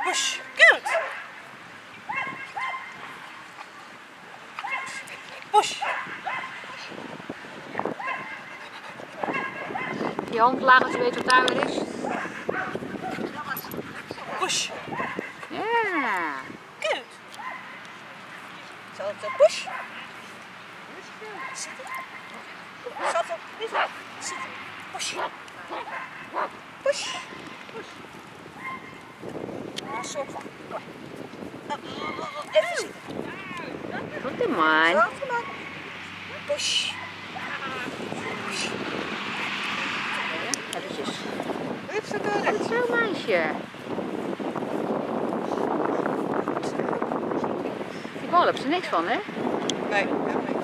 Push. Good. Push. Je hand laag als je weet wat daar weer is. Push. Ja. Good. Zo, push. Zitten. Zitten. Zitten. Push. Push. Een soort van. Even zitten. Goed man. Zo, vandaan. Push. Push. Ja, eventjes. Hup, zo door. Goed zo meisje. Die bal hebben ze niks van, hè? Nee, helemaal niks.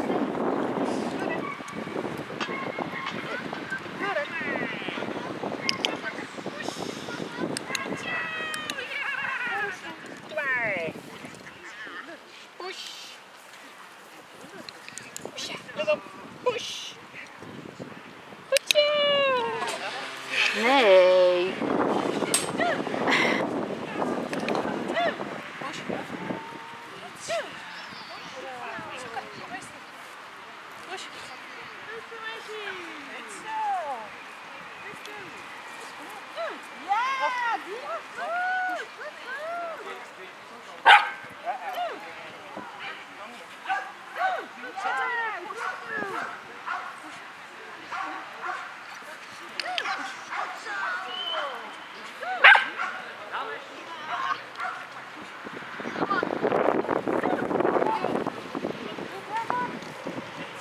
Nee.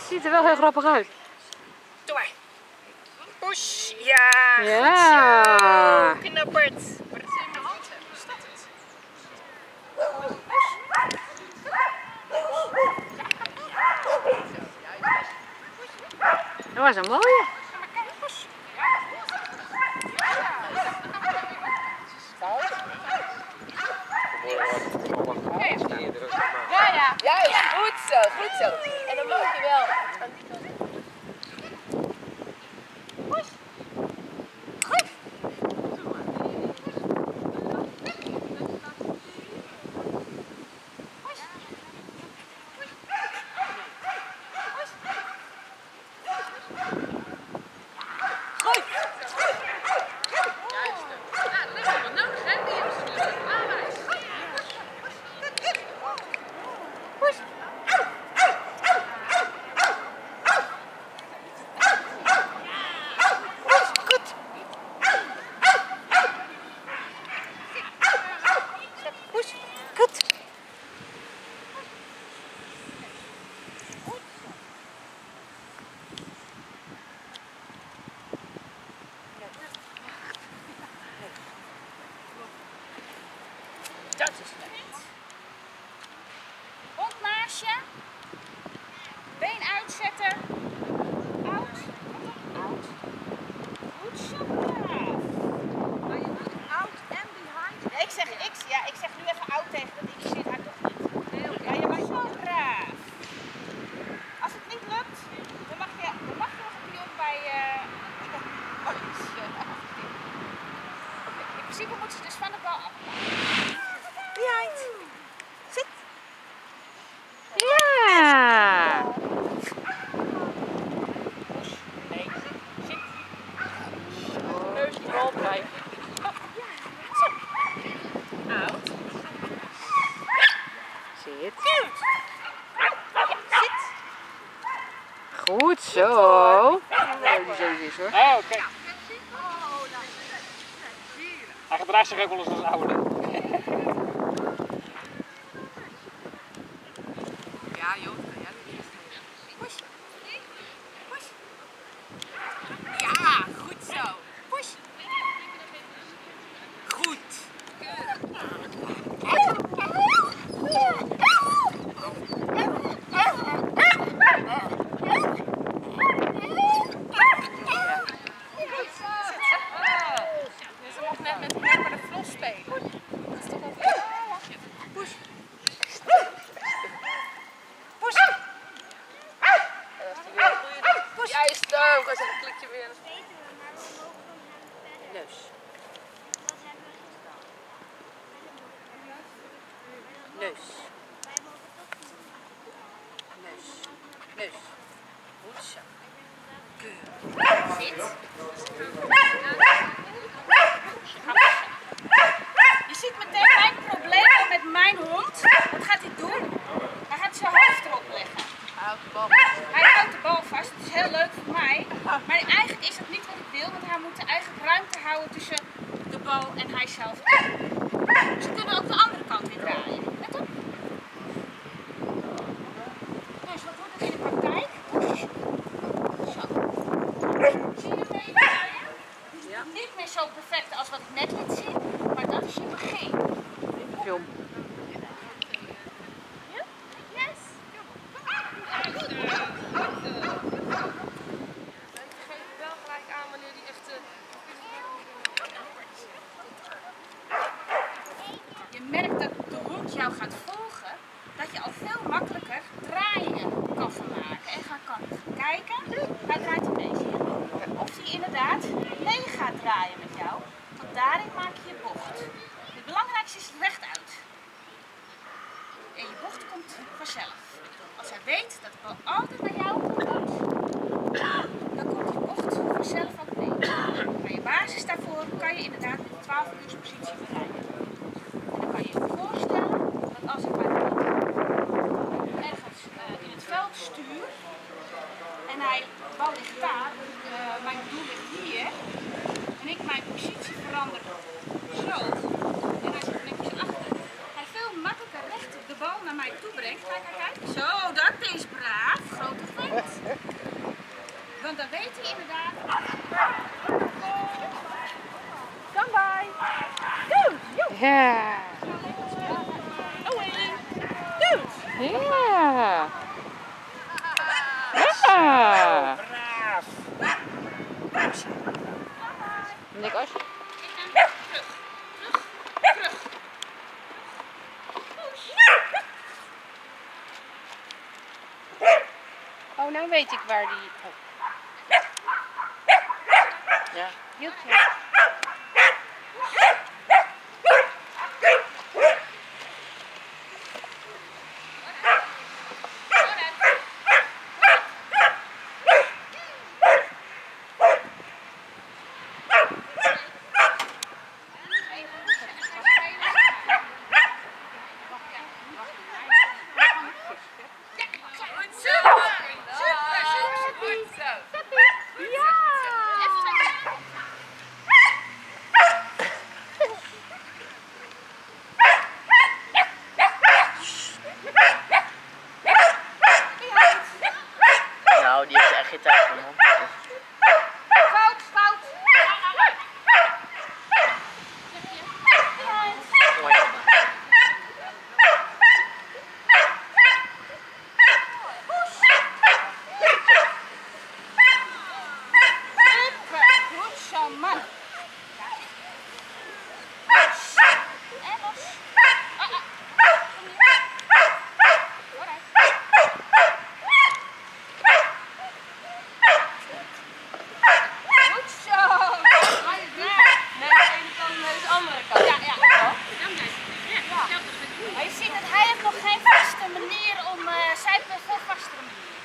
Ziet er wel heel grappig uit. Doe maar. Push. Ja. Ja. Knapperd. Maar dat in mijn hand hebben. Is dat het? Dat was een mooie. Ja. Juist. Goed zo. Goed zo. En dan moet je wel. Dat is het. Hondmaasje. Been uitzetten. Out. Out. Goed zo. Maar je moet out en behind. Nee, ik zeg nu even out tegen dat ik zie haar toch niet. Nee, oké. Ja, je mag zo braaf. Als het niet lukt, dan mag je nog een keer bij in principe moet ze dus van de bal af. Behind. Zit. Ja. Nee, zit. Neus die bal blijven. Zo. Out. Zit. Goed. Zit. Goed zo. Nee, die zo is hoor. Oh, oké. Hij gedraagt zich ook wel eens als oude. Ja, joh. Ja, push. Push. Ja, goed zo. Push. Goed. Ze mocht net met de vlos spelen. Dat is toch wel goed. Push. Push. Juist, daar gaat een klikje weer. Neus. Neus. Neus. Neus. Goed zo. Zit. Je ziet meteen mijn probleem met mijn hond. Wat gaat hij doen? Hij gaat zijn hoofd erop leggen. Hij houdt de bal. Hij houdt de bal vast. Het is heel leuk voor mij. Maar eigenlijk is dat niet wat ik wil. Want hij moet eigenlijk ruimte houden tussen de bal en hij zelf. Ze kunnen ook de andere kant weer draaien. Let op. Dus wat wordt het in de praktijk? Zo. Zie je een beetje? Ja. Niet meer zo perfect als wat ik net liet zien. Maar dat is je begin. Film. Ja? Yes. Wel gelijk aan wanneer die echt... Je merkt dat de hond jou gaat volgen, dat je al veel makkelijker draaien kan van maken. En kan kijken, hij draait een beetje. Of hij inderdaad mee gaat draaien met jou, want daarin maak je je bocht. Het belangrijkste is rechtuit. En je bocht komt vanzelf. Als hij weet dat de bal altijd naar jou komt, dan komt die bocht vanzelf ook mee. Maar je basis daarvoor kan je inderdaad met de 12-uurspositie bereiken. En dan kan je je voorstellen dat als ik mijn hond ergens in het veld stuur en de bal ligt daar, mijn doel ligt hier, en ik mijn positie verander zo, en hij zit netjes achter, hij veel makkelijker recht de bal naar mij toe brengt. Kijk, kijk, kijk. Zo, dat is braaf, grote vent. Want dan weet hij inderdaad. Come by. Ja. Ja. Ja. Braaf! Nick As. Terug. Oh, nou weet ik waar die... Oh. Ja. Heel goed. Nou, die heeft echt geen tijd voor man. Fout, fout. Goed zo, man. En los. Goed zo. Nee, de ene kant naar de andere kant. Ja, ja. Maar je ziet dat hij heeft nog geen vaste manier om zij heeft een veel vastere manier.